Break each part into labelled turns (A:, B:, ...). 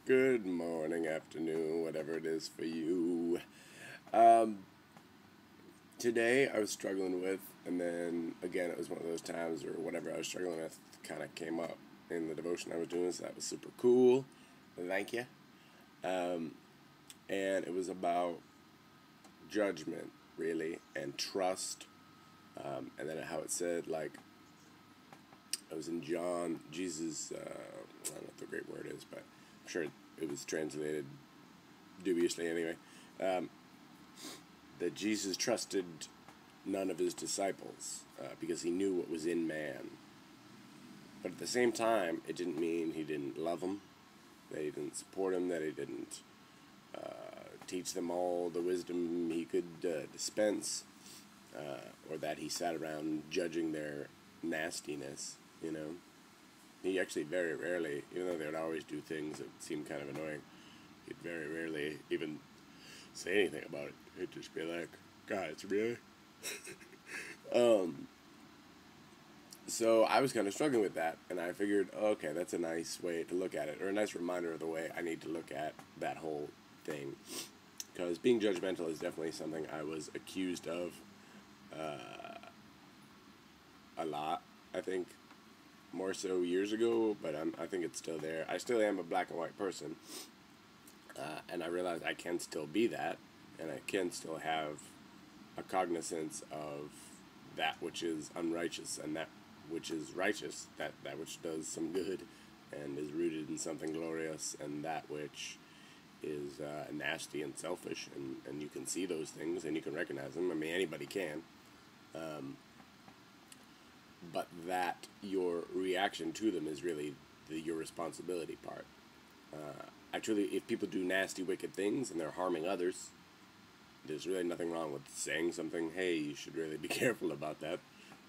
A: Good morning, afternoon, whatever it is for you. Today I was struggling with, and then again it was one of those times where whatever I was struggling with kind of came up in the devotion I was doing, so that was super cool. Thank you. And it was about judgment, really, and trust. And then how it said, like, I was in John, Jesus, I don't know what the great word is, but I'm sure it was translated dubiously anyway, that Jesus trusted none of his disciples because he knew what was in man. But at the same time, it didn't mean he didn't love them, that he didn't support them, that he didn't teach them all the wisdom he could dispense, or that he sat around judging their nastiness, you know. He actually very rarely, even though they would always do things that seemed kind of annoying, he'd very rarely even say anything about it. He'd just be like, guys, really? So I was kind of struggling with that, and I figured, okay, that's a nice way to look at it, or a nice reminder of the way I need to look at that whole thing. Because being judgmental is definitely something I was accused of a lot, I think. More so years ago, but I think it's still there. I still am a black and white person, and I realize I can still be that, and I can still have a cognizance of that which is unrighteous and that which is righteous, that which does some good and is rooted in something glorious, and that which is nasty and selfish, and you can see those things and you can recognize them. I mean, anybody can. But that your reaction to them is really your responsibility part. Actually, if people do nasty, wicked things and they're harming others, there's really nothing wrong with saying something, hey, you should really be careful about that,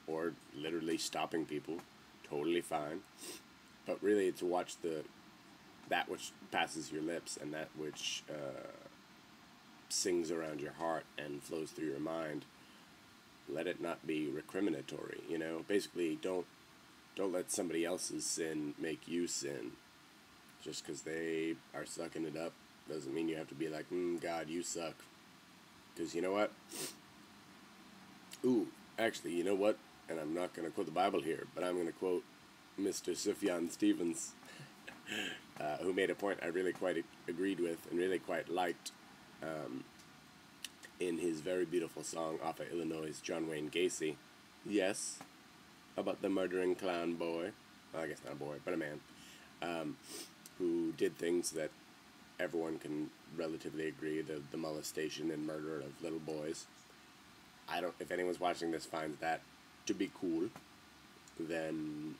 A: or literally stopping people, totally fine. But really, to watch that which passes your lips and that which sings around your heart and flows through your mind, let it not be recriminatory, you know? Basically, don't let somebody else's sin make you sin. Just because they are sucking it up doesn't mean you have to be like, God, you suck. Because you know what? Ooh, actually, you know what? And I'm not going to quote the Bible here, but I'm going to quote Mr. Sufjan Stevens, who made a point I really quite agreed with and really quite liked, in his very beautiful song off of Illinois' John Wayne Gacy. Yes, about the murdering clown boy. Well, I guess not a boy, but a man, who did things that everyone can relatively agree, the molestation and murder of little boys. If anyone's watching this finds that to be cool, then,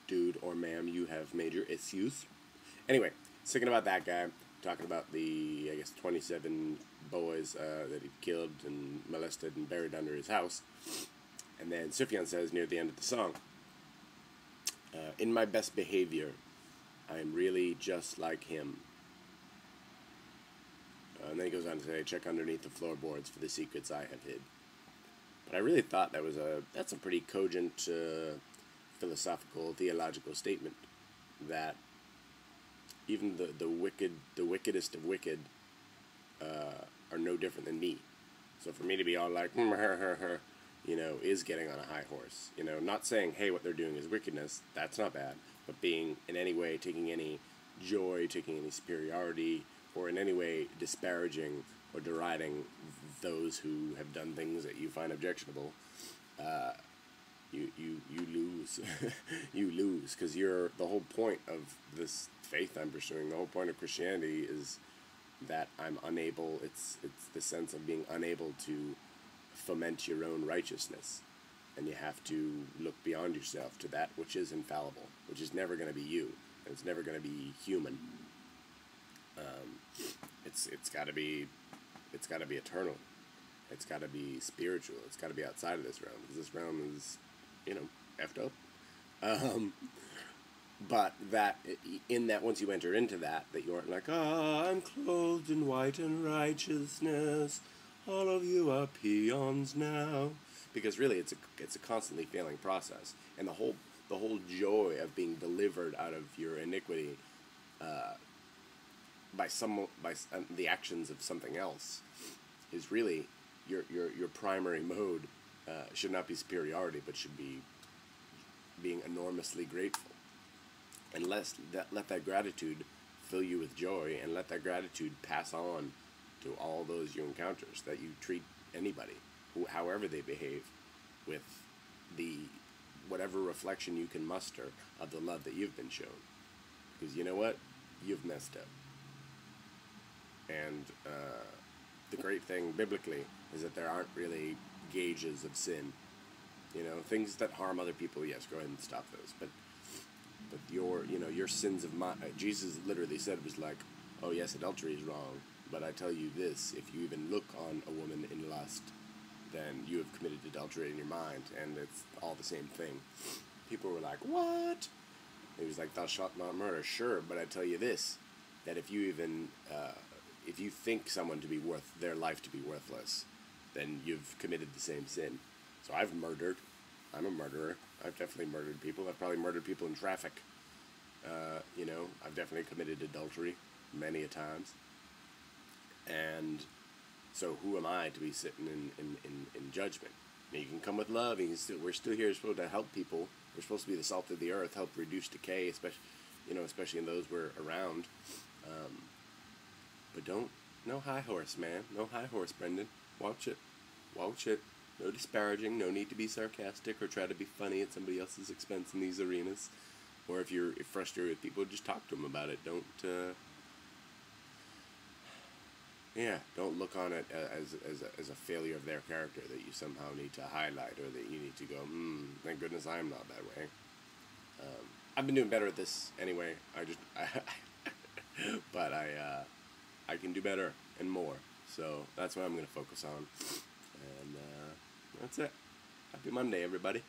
A: dude or ma'am, you have major issues. Anyway, thinking about that guy, talking about the, 27 boys that he killed and molested and buried under his house. And then Sufjan says near the end of the song, in my best behavior, I am really just like him. And then he goes on to say, check underneath the floorboards for the secrets I have hid. But I really thought that's a pretty cogent philosophical, theological statement, that even the wickedest of wicked are no different than me. So for me to be all like, you know, is getting on a high horse. You know, not saying, hey, what they're doing is wickedness, that's not bad, but being in any way, taking any joy, taking any superiority, or in any way disparaging or deriding those who have done things that you find objectionable, you lose. You lose, because the whole point of this faith I'm pursuing, the whole point of Christianity is that I'm unable, it's the sense of being unable to foment your own righteousness, and you have to look beyond yourself to that which is infallible, which is never going to be you, and it's never going to be human. It's got to be eternal. It's got to be spiritual. It's got to be outside of this realm, because this realm is, effed up. But that, in that, once you enter into that you aren't like, I'm clothed in white and righteousness, all of you are peons now. Because really, it's a constantly failing process, and the whole joy of being delivered out of your iniquity by the actions of something else is really your primary mode. Should not be superiority, but should be being enormously grateful, and let that gratitude fill you with joy, and let that gratitude pass on to all those you encounter, so that you treat anybody, however they behave, with the whatever reflection you can muster of the love that you've been shown. Because you know what? You've messed up. And the great thing biblically is that there aren't really gauges of sin. You know, things that harm other people, yes, go ahead and stop those. But your sins of Jesus literally said, it was like, oh yes, adultery is wrong, but I tell you this, if you even look on a woman in lust, then you have committed adultery in your mind, and it's all the same thing. People were like, what? It was like, thou shalt not murder. Sure, but I tell you this, that if you even, if you think someone to be their life to be worthless, then you've committed the same sin. So I've murdered. I'm a murderer. I've definitely murdered people. I've probably murdered people in traffic. I've definitely committed adultery many a times. And so who am I to be sitting in judgment? Now, you can come with love. We're still here. We're supposed to help people. We're supposed to be the salt of the earth, help reduce decay, especially in those we're around. But no high horse, man. No high horse, Brendan. Watch it. Watch it. No disparaging. No need to be sarcastic or try to be funny at somebody else's expense in these arenas. Or if you're frustrated with people, just talk to them about it. Don't look on it as a failure of their character that you somehow need to highlight, or that you need to go, thank goodness I'm not that way. I've been doing better at this anyway. But I can do better and more. So that's what I'm going to focus on. And that's it. Happy Monday, everybody.